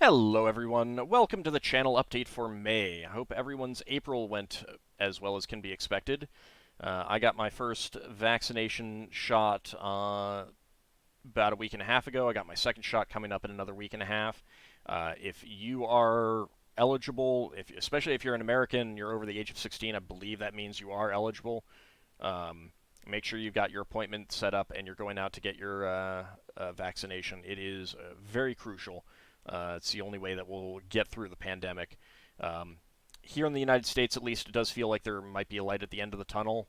Hello everyone, welcome to the channel update for May. I hope everyone's April went as well as can be expected. I got my first vaccination shot about a week and a half ago. I got my second shot coming up in another week and a half. If you are eligible, especially if you're an American, you're over the age of 16, I believe that means you are eligible. Make sure you've got your appointment set up and you're going out to get your vaccination. It is very crucial. It's the only way that we'll get through the pandemic. Here in the United States, at least, it does feel like there might be a light at the end of the tunnel,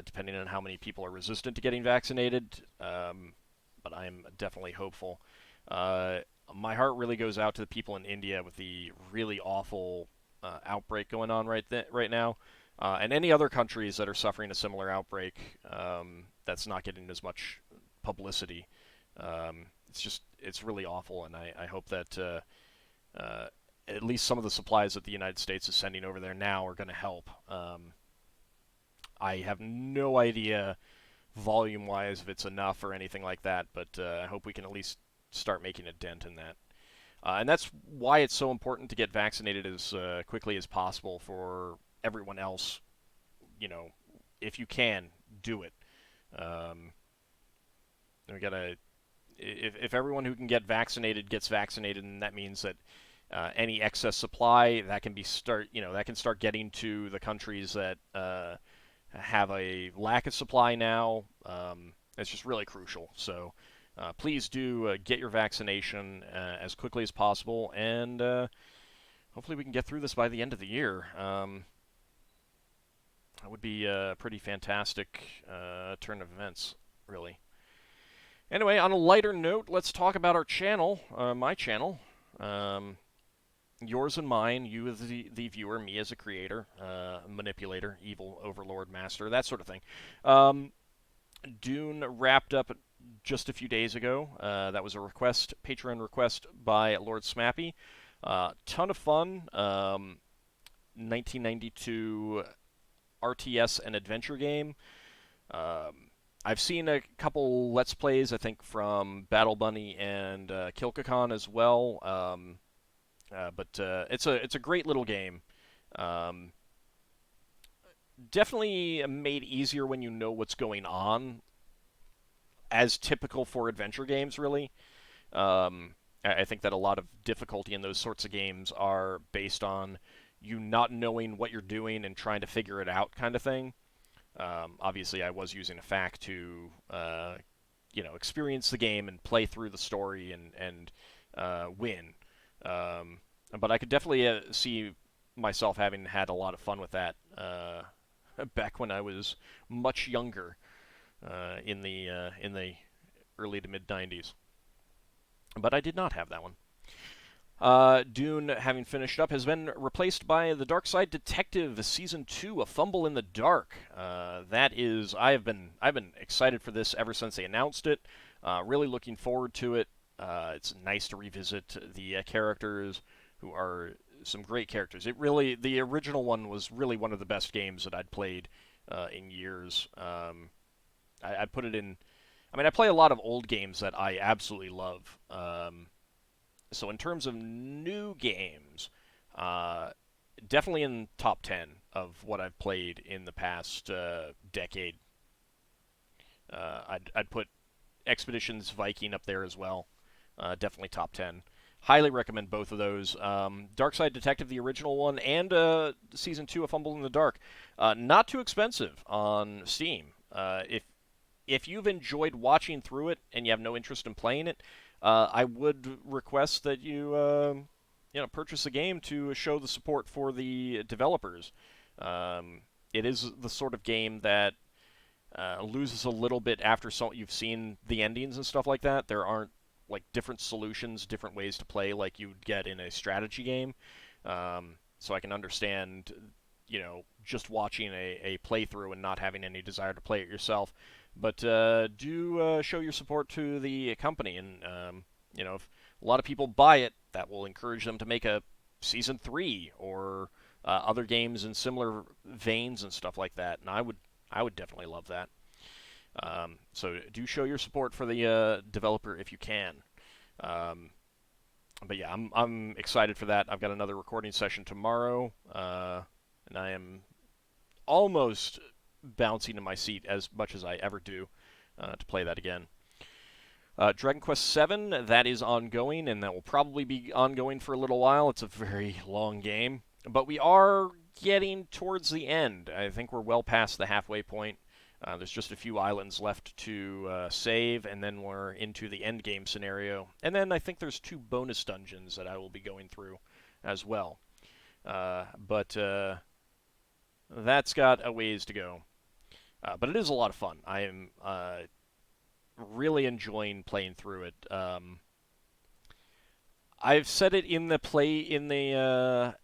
depending on how many people are resistant to getting vaccinated. But I am definitely hopeful. My heart really goes out to the people in India with the really awful outbreak going on right now, and any other countries that are suffering a similar outbreak that's not getting as much publicity. It's really awful, and I hope that at least some of the supplies that the United States is sending over there now are going to help. I have no idea volume-wise if it's enough or anything like that, but I hope we can at least start making a dent in that. And that's why it's so important to get vaccinated as quickly as possible for everyone else. You know, if you can, do it. We gotta if everyone who can get vaccinated gets vaccinated, then that means that any excess supply that can start getting to the countries that have a lack of supply now. It's just really crucial. So please do get your vaccination as quickly as possible, and hopefully we can get through this by the end of the year. That would be a pretty fantastic turn of events, really. Anyway, on a lighter note, let's talk about our channel, my channel. Yours and mine, you as the viewer, me as a creator, manipulator, evil overlord, master, that sort of thing. Dune wrapped up just a few days ago. That was a request, Patreon request by Lord Smappy. Ton of fun. 1992 RTS and adventure game. I've seen a couple Let's Plays, I think, from Battle Bunny and Kilkakon as well. But it's a great little game. Definitely made easier when you know what's going on, as typical for adventure games, really. I think that a lot of difficulty in those sorts of games are based on you not knowing what you're doing and trying to figure it out, kind of thing. Obviously, I was using a FAQ to, experience the game and play through the story and win. But I could definitely see myself having had a lot of fun with that back when I was much younger in the early to mid '90s. But I did not have that one. Dune, having finished up, has been replaced by The Dark Side Detective Season 2, A Fumble in the Dark. I've been excited for this ever since they announced it. Really looking forward to it. It's nice to revisit the characters who are some great characters. The original one was really one of the best games that I'd played in years. I'd put it in. I mean, I play a lot of old games that I absolutely love. So in terms of new games, definitely in top 10 of what I've played in the past decade. I'd put Expeditions Viking up there as well. Definitely top 10. Highly recommend both of those. Dark Side Detective, the original one, and Season 2 of Fumble in the Dark. Not too expensive on Steam. If you've enjoyed watching through it and you have no interest in playing it, I would request that you purchase the game to show the support for the developers. It is the sort of game that loses a little bit after you've seen the endings and stuff like that. There aren't like different solutions, different ways to play like you'd get in a strategy game. So I can understand, just watching a playthrough and not having any desire to play it yourself. But do show your support to the company, and if a lot of people buy it, that will encourage them to make a season 3 or other games in similar veins and stuff like that. And I would definitely love that. So do show your support for the developer if you can. But yeah, I'm excited for that. I've got another recording session tomorrow, and I am almost bouncing in my seat as much as I ever do to play that again. Dragon Quest VII, that is ongoing, and that will probably be ongoing for a little while. It's a very long game, but we are getting towards the end. I think we're well past the halfway point. There's just a few islands left to save, and then we're into the end game scenario. And then I think there's 2 bonus dungeons that I will be going through as well. But that's got a ways to go. But it is a lot of fun. I am really enjoying playing through it. I've said it in the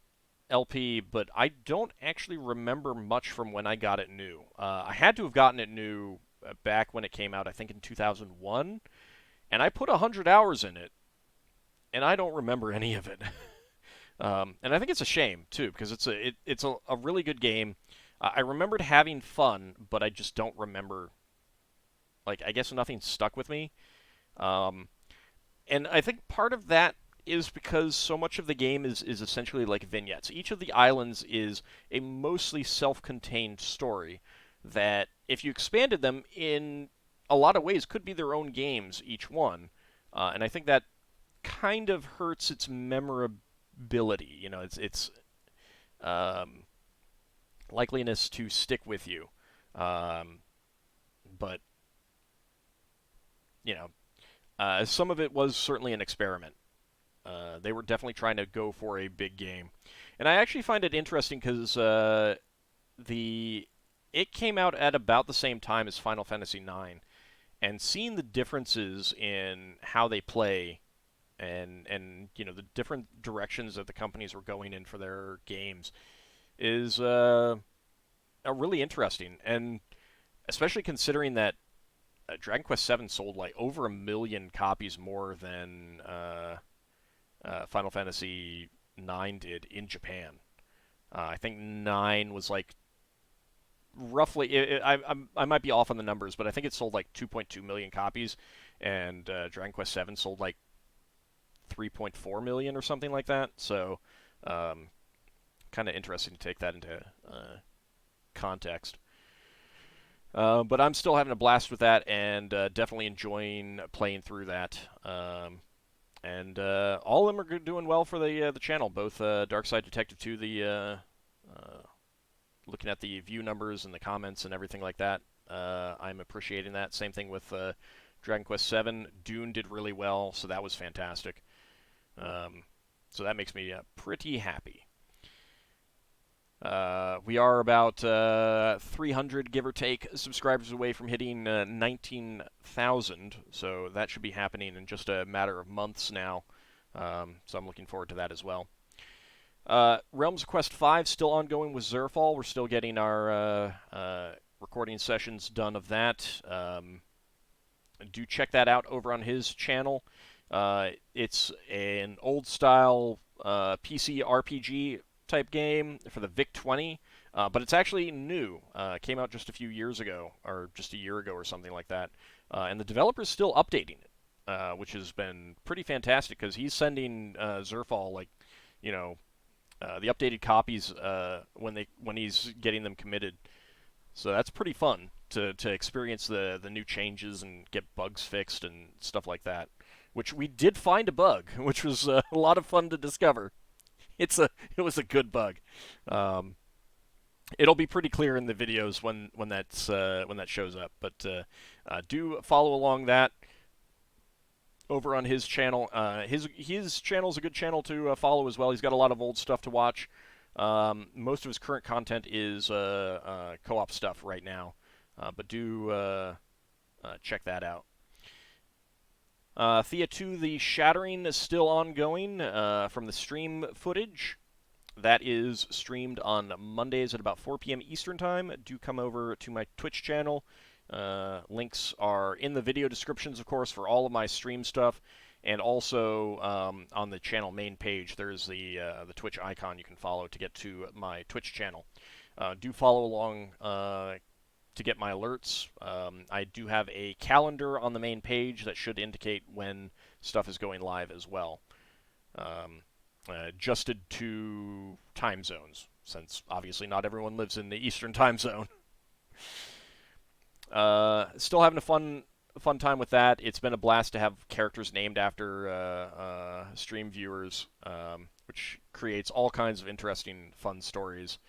LP, but I don't actually remember much from when I got it new. I had to have gotten it new back when it came out, I think in 2001, and I put 100 hours in it, and I don't remember any of it. And I think it's a shame too, because it's a really good game. I remembered having fun, but I just don't remember. Like, I guess nothing stuck with me. Um, and I think part of that is because so much of the game is essentially like vignettes. Each of the islands is a mostly self-contained story that, if you expanded them in a lot of ways, could be their own games, each one. And I think that kind of hurts its memorability. You know, its um, likeliness to stick with you. Um, but you know, some of it was certainly an experiment. They were definitely trying to go for a big game, and I actually find it interesting because the it came out at about the same time as Final Fantasy IX, and seeing the differences in how they play and you know the different directions that the companies were going in for their games is really interesting, and especially considering that Dragon Quest VII sold like over 1 million copies more than Final Fantasy IX did in Japan. I think 9 was like roughly. I might be off on the numbers, but I think it sold like 2.2 million copies, and Dragon Quest VII sold like 3.4 million or something like that. So, um, kind of interesting to take that into context. But I'm still having a blast with that, and definitely enjoying playing through that. And all of them are doing well for the channel. Both Darkside Detective 2, looking at the view numbers and the comments and everything like that. I'm appreciating that. Same thing with Dragon Quest VII. Dune did really well, so that was fantastic. So that makes me pretty happy. We are about 300, give or take, subscribers away from hitting 19,000, so that should be happening in just a matter of months now. So I'm looking forward to that as well. Realms of Quest 5 still ongoing with Zerfall. We're still getting our recording sessions done of that. Do check that out over on his channel. It's an old-style PC RPG type game for the VIC-20, but it's actually new. It came out just a few years ago, or just a year ago or something like that. And the developer's still updating it, which has been pretty fantastic because he's sending Zerfall, like, you know, the updated copies when he's getting them committed. So that's pretty fun to experience the new changes and get bugs fixed and stuff like that. Which we did find a bug, which was a lot of fun to discover. It was a good bug. Um, it'll be pretty clear in the videos when that shows up. But do follow along that over on his channel. His channel is a good channel to follow as well. He's got a lot of old stuff to watch. Most of his current content is co-op stuff right now, but do check that out. Thea 2, the Shattering is still ongoing from the stream footage. That is streamed on Mondays at about 4 p.m. Eastern Time. Do come over to my Twitch channel. Links are in the video descriptions, of course, for all of my stream stuff. And also on the channel main page, there's the Twitch icon you can follow to get to my Twitch channel. Do follow along to get my alerts. I do have a calendar on the main page that should indicate when stuff is going live as well. adjusted to time zones, since obviously not everyone lives in the Eastern time zone. Still having a fun time with that. It's been a blast to have characters named after stream viewers, which creates all kinds of interesting, fun stories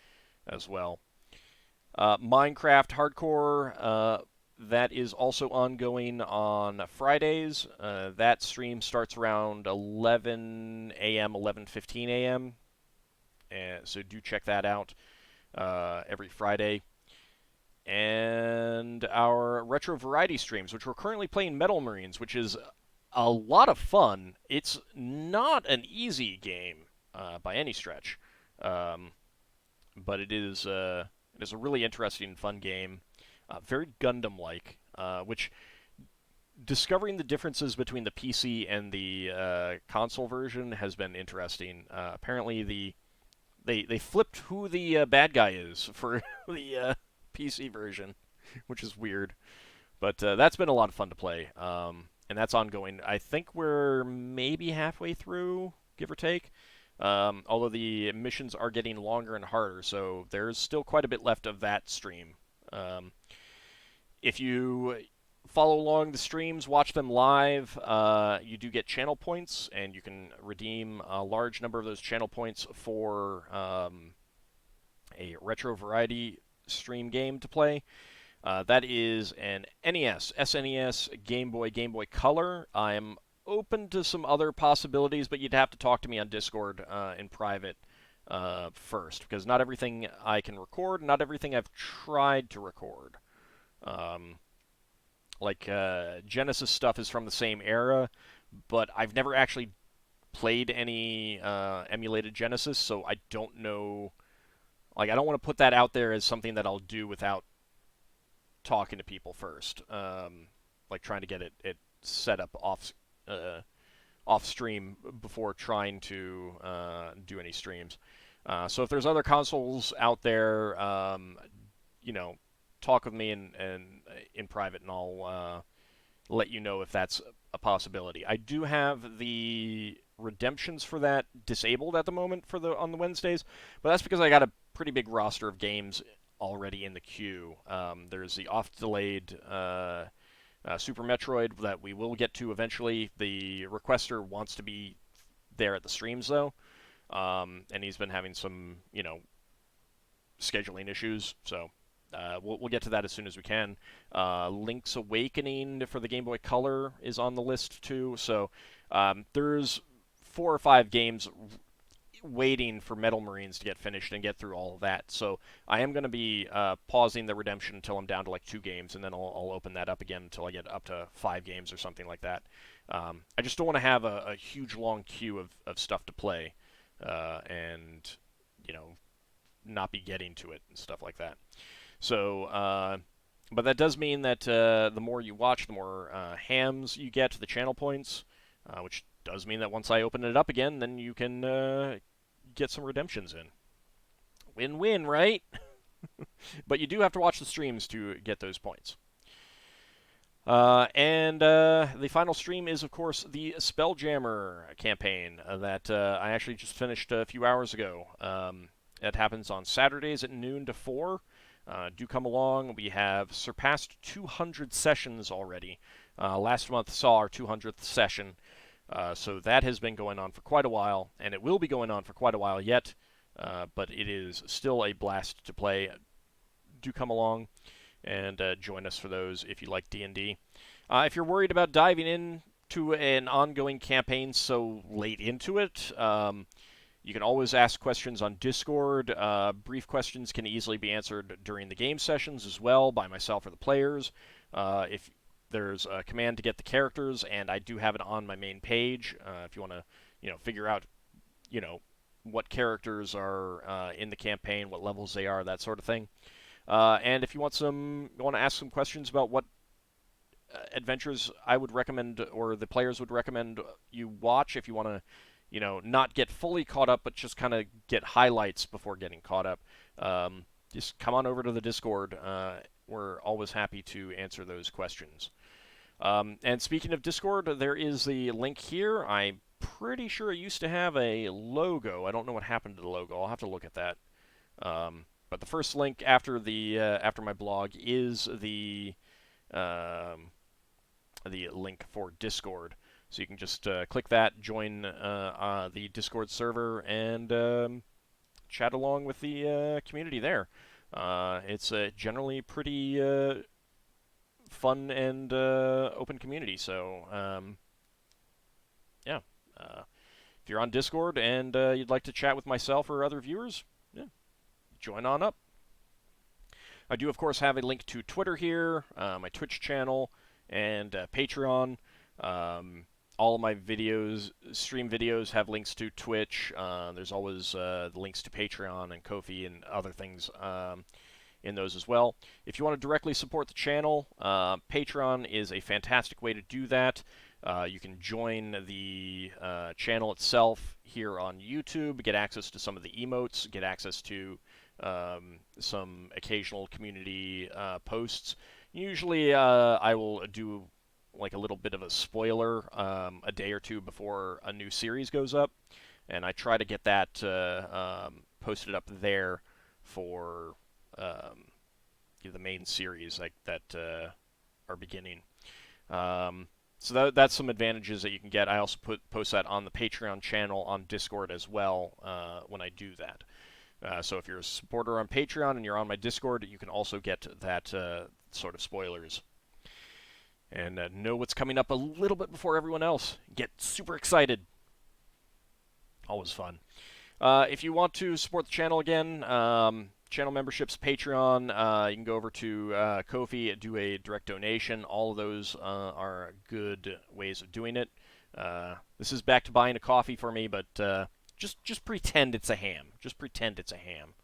as well. Minecraft Hardcore, that is also ongoing on Fridays. That stream starts around 11 a.m., 11:15 a.m., so do check that out every Friday. And our retro variety streams, which we're currently playing Metal Marines, which is a lot of fun. It's not an easy game by any stretch, but it is a really interesting and fun game, very Gundam-like, which discovering the differences between the PC and the console version has been interesting. Apparently, they flipped who the bad guy is for the PC version, which is weird. But that's been a lot of fun to play, and that's ongoing. I think we're maybe halfway through, give or take. Although the missions are getting longer and harder, so there's still quite a bit left of that stream. If you follow along the streams, watch them live, you do get channel points, and you can redeem a large number of those channel points for a retro variety stream game to play. That is an NES, SNES, Game Boy Color. I'm open to some other possibilities, but you'd have to talk to me on Discord in private first, because not everything I can record, not everything I've tried to record. Genesis stuff is from the same era, but I've never actually played any emulated Genesis, so I don't know. Like, I don't want to put that out there as something that I'll do without talking to people first. Like trying to get it set up off stream before trying to do any streams. So if there's other consoles out there, talk with me in private, and I'll let you know if that's a possibility. I do have the redemptions for that disabled at the moment on the Wednesdays, but that's because I got a pretty big roster of games already in the queue. There's the oft-delayed Super Metroid that we will get to eventually. The requester wants to be there at the streams, though, and he's been having some, scheduling issues, so we'll get to that as soon as we can. Link's Awakening for the Game Boy Color is on the list, too, so there's 4 or 5 games waiting for Metal Marines to get finished and get through all of that. So I am going to be pausing the redemption until I'm down to like 2 games, and then I'll open that up again until I get up to 5 games or something like that. I just don't want to have a huge long queue of stuff to play, and not be getting to it and stuff like that. So, but that does mean that the more you watch, the more hams you get, the channel points, which does mean that once I open it up again, then you can get some redemptions in. Win-win, right? But you do have to watch the streams to get those points. And the final stream is, of course, the Spelljammer campaign that I actually just finished a few hours ago. It happens on Saturdays at noon to 4. Do come along. We have surpassed 200 sessions already. Last month saw our 200th session. So that has been going on for quite a while, and it will be going on for quite a while yet, but it is still a blast to play. Do come along and join us for those if you like D&D. If you're worried about diving into an ongoing campaign so late into it, you can always ask questions on Discord. Brief questions can easily be answered during the game sessions as well by myself or the players. If there's a command to get the characters, and I do have it on my main page. If you want to, figure out, what characters are in the campaign, what levels they are, that sort of thing. And if you want to ask some questions about what adventures I would recommend or the players would recommend you watch, if you want to, not get fully caught up, but just kind of get highlights before getting caught up, just come on over to the Discord. We're always happy to answer those questions. And speaking of Discord, there is the link here. I pretty sure it used to have a logo. I don't know what happened to the logo. I'll have to look at that. But the first link after my blog is the link for Discord. So you can just click that, join the Discord server, and chat along with the community there. It's a generally pretty fun and open community. So yeah, if you're on Discord and you'd like to chat with myself or other viewers, yeah, join on up. I do, of course, have a link to Twitter here, my Twitch channel, and Patreon. All of my videos, stream videos, have links to Twitch. There's always links to Patreon and Ko-fi and other things in those as well. If you want to directly support the channel, Patreon is a fantastic way to do that. You can join the channel itself here on YouTube, get access to some of the emotes, get access to some occasional community posts. Usually I will do like a little bit of a spoiler a day or two before a new series goes up, and I try to get that posted up there for the main series that are beginning. So that's some advantages that you can get. I also post that on the Patreon channel on Discord as well when I do that. So if you're a supporter on Patreon and you're on my Discord, you can also get that sort of spoilers. And know what's coming up a little bit before everyone else. Get super excited. Always fun. If you want to support the channel again, channel memberships, Patreon, you can go over to Ko-fi, do a direct donation. All of those are good ways of doing it. This is back to buying a coffee for me, but just pretend it's a ham. Just pretend it's a ham.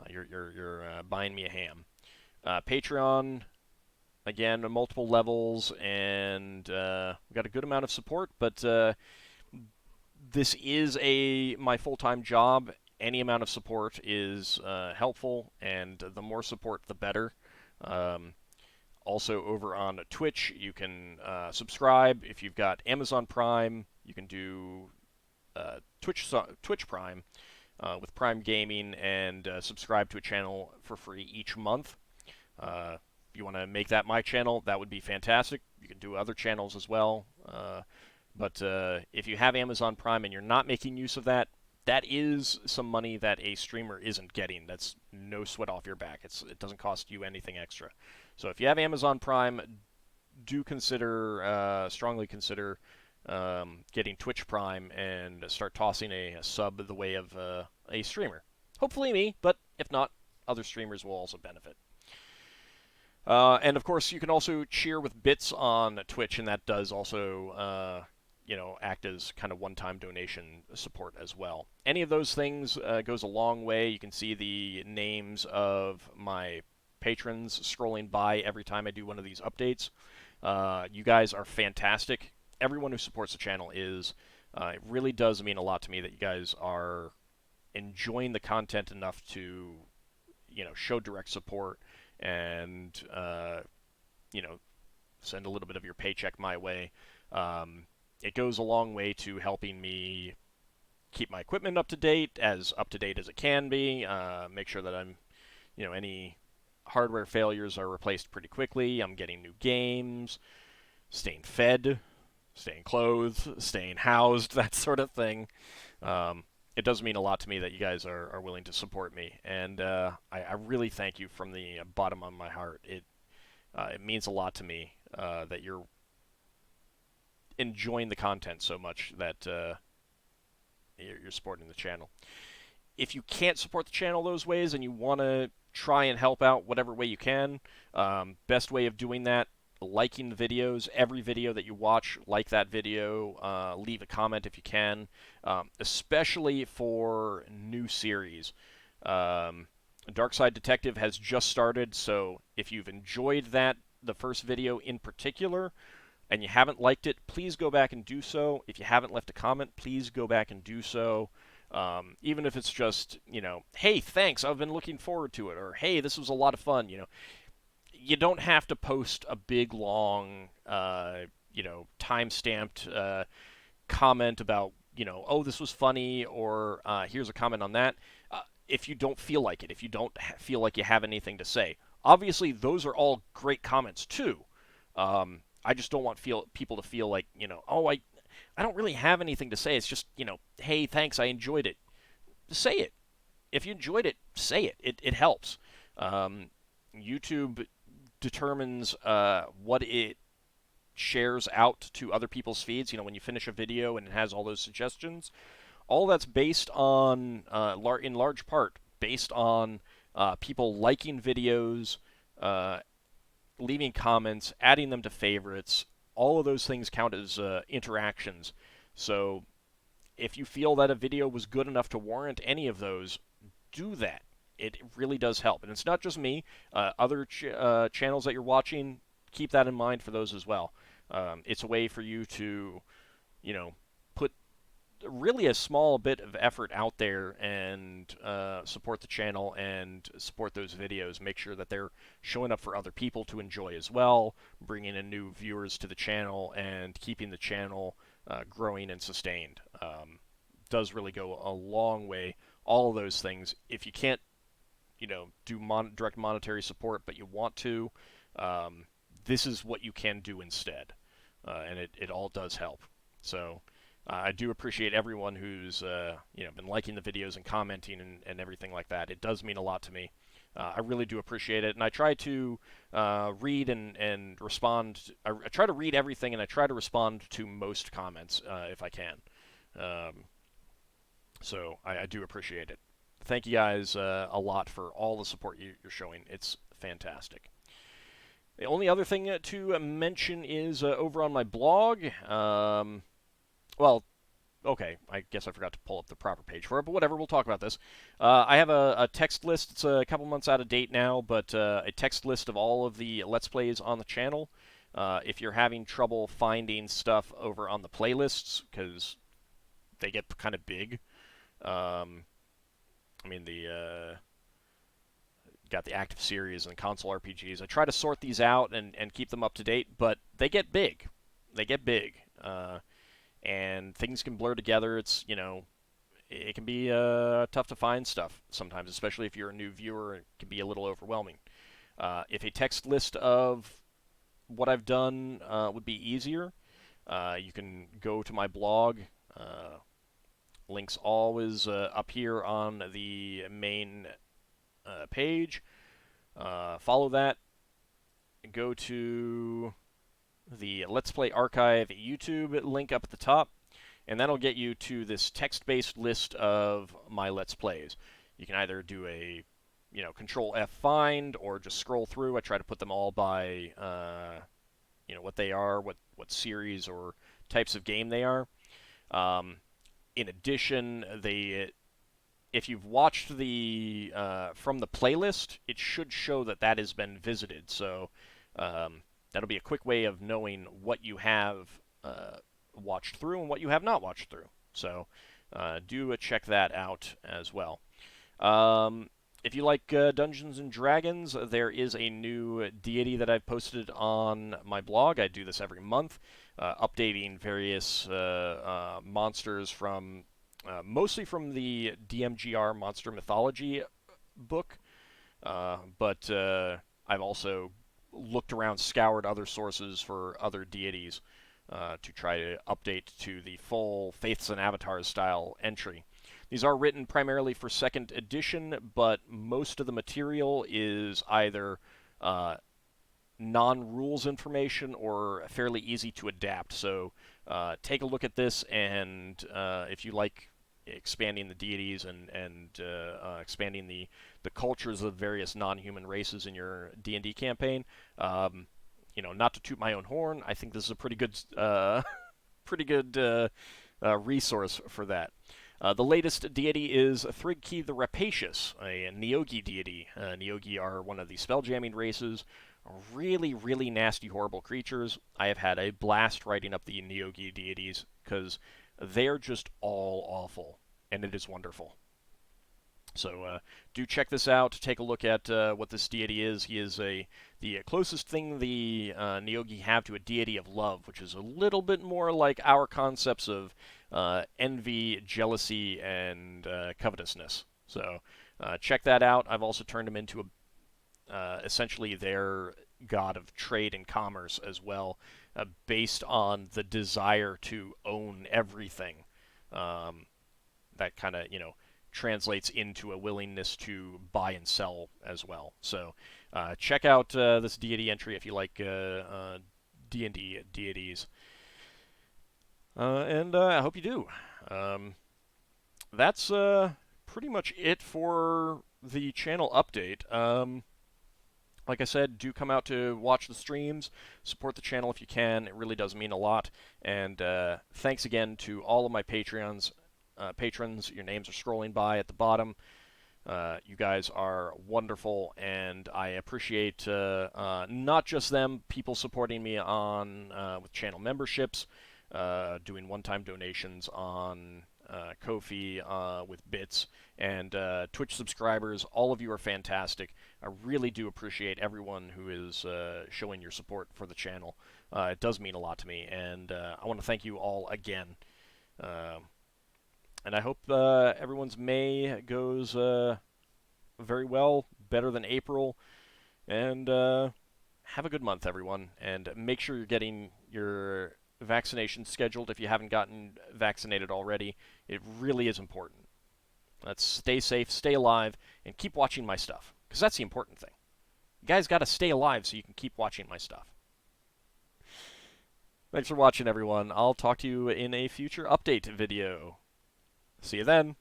You're buying me a ham. Patreon, again, multiple levels, and we got a good amount of support, but this is my full-time job. Any amount of support is helpful, and the more support, the better. Also, over on Twitch, you can subscribe. If you've got Amazon Prime, you can do Twitch Prime with Prime Gaming and subscribe to a channel for free each month. If you want to make that my channel, that would be fantastic. You can do other channels as well. But if you have Amazon Prime and you're not making use of that, that is some money that a streamer isn't getting. That's no sweat off your back. It doesn't cost you anything extra. So if you have Amazon Prime, do strongly consider getting Twitch Prime and start tossing a sub the way of a streamer. Hopefully me, but if not, other streamers will also benefit. And of course, you can also cheer with bits on Twitch, and that does also, act as kind of one-time donation support as well. Any of those things goes a long way. You can see the names of my patrons scrolling by every time I do one of these updates. You guys are fantastic. Everyone who supports the channel is. It really does mean a lot to me that you guys are enjoying the content enough to, show direct support and send a little bit of your paycheck my way. It goes a long way to helping me keep my equipment up to date as it can be. Make sure that I'm, any hardware failures are replaced pretty quickly. I'm getting new games, staying fed, staying clothed, staying housed, that sort of thing. It does mean a lot to me that you guys are willing to support me, and I really thank you from the bottom of my heart. It means a lot to me that you're enjoying the content so much that you're supporting the channel. If you can't support the channel those ways and you want to try and help out whatever way you can, best way of doing that, liking the videos. Every video that you watch, like that video. Leave a comment if you can, especially for new series. Dark Side Detective has just started, so if you've enjoyed the first video in particular, and you haven't liked it, please go back and do so. If you haven't left a comment, please go back and do so. Even if it's just, hey, thanks, I've been looking forward to it, or hey, this was a lot of fun, You don't have to post a big, long, time-stamped comment about, oh, this was funny, or here's a comment on that, if you don't feel like it, if you don't feel like you have anything to say. Obviously, those are all great comments too. I just don't want people to feel like, oh, I don't really have anything to say. It's just, hey, thanks, I enjoyed it. Say it. If you enjoyed it, say it. It helps. YouTube determines what it shares out to other people's feeds. When you finish a video and it has all those suggestions, all that's based on, in large part, based on people liking videos, uh, leaving comments, adding them to favorites. All of those things count as interactions. So if you feel that a video was good enough to warrant any of those, do that. It really does help. And it's not just me. Other channels that you're watching, keep that in mind for those as well. It's a way for you to, put really a small bit of effort out there and support the channel and support those videos. Make sure that they're showing up for other people to enjoy as well, bringing in new viewers to the channel, and keeping the channel growing and sustained. Does really go a long way. All of those things. If you can't, do direct monetary support, but you want to, this is what you can do instead, and it all does help. So. I do appreciate everyone who's been liking the videos and commenting and everything like that. It does mean a lot to me. I really do appreciate it, and I try to read and respond. I try to read everything, and I try to respond to most comments if I can. So I do appreciate it. Thank you guys a lot for all the support you're showing. It's fantastic. The only other thing to mention is over on my blog. Well, okay, I guess I forgot to pull up the proper page for it, but whatever, we'll talk about this. I have a text list. It's a couple months out of date now, but a text list of all of the Let's Plays on the channel. If you're having trouble finding stuff over on the playlists, because they get kind of big. Got the active series and console RPGs. I try to sort these out and keep them up to date, but they get big. They get big. And things can blur together. It's, it can be tough to find stuff sometimes, especially if you're a new viewer. It can be a little overwhelming. If a text list of what I've done would be easier, you can go to my blog. Links always up here on the main page. Follow that. Go to the Let's Play Archive YouTube link up at the top, and that'll get you to this text-based list of my Let's Plays. You can either do a, Control F find, or just scroll through. I try to put them all by, what they are, what series or types of game they are. In addition, if you've watched the from the playlist, it should show that has been visited. So that'll be a quick way of knowing what you have watched through and what you have not watched through. So do check that out as well. If you like Dungeons & Dragons, there is a new deity that I've posted on my blog. I do this every month, updating various monsters from mostly from the DMGR Monster Mythology book, but I've also looked around, scoured other sources for other deities to try to update to the full Faiths and Avatars style entry. These are written primarily for 2nd edition, but most of the material is either non-rules information or fairly easy to adapt. So take a look at this, and if you like expanding the deities and expanding the cultures of various non-human races in your D&D campaign, not to toot my own horn, I think this is a pretty good resource for that. The latest deity is Thrig'ki the Rapacious, a neogi deity. Neogi are one of the spelljamming races. Really, really nasty, horrible creatures. I have had a blast writing up the neogi deities because they're just all awful, and it is wonderful. So do check this out. Take a look at what this deity is. He is the closest thing the neogi have to a deity of love, which is a little bit more like our concepts of envy, jealousy, and covetousness. So check that out. I've also turned him into essentially their god of trade and commerce as well, based on the desire to own everything. That kind of, translates into a willingness to buy and sell as well. So check out this deity entry if you like D&D deities. And I hope you do. That's pretty much it for the channel update. Like I said, do come out to watch the streams, support the channel if you can. It really does mean a lot. And thanks again to all of my patrons. Your names are scrolling by at the bottom. You guys are wonderful, and I appreciate not just them, people supporting me on with channel memberships, doing one-time donations on Ko-fi with bits, and Twitch subscribers. All of you are fantastic. I really do appreciate everyone who is showing your support for the channel. It does mean a lot to me, and I want to thank you all again. And I hope everyone's May goes very well, better than April. And have a good month, everyone. And make sure you're getting your vaccination scheduled if you haven't gotten vaccinated already. It really is important. Let's stay safe, stay alive, and keep watching my stuff. Because that's the important thing. You guys got to stay alive so you can keep watching my stuff. Thanks for watching, everyone. I'll talk to you in a future update video. See you then.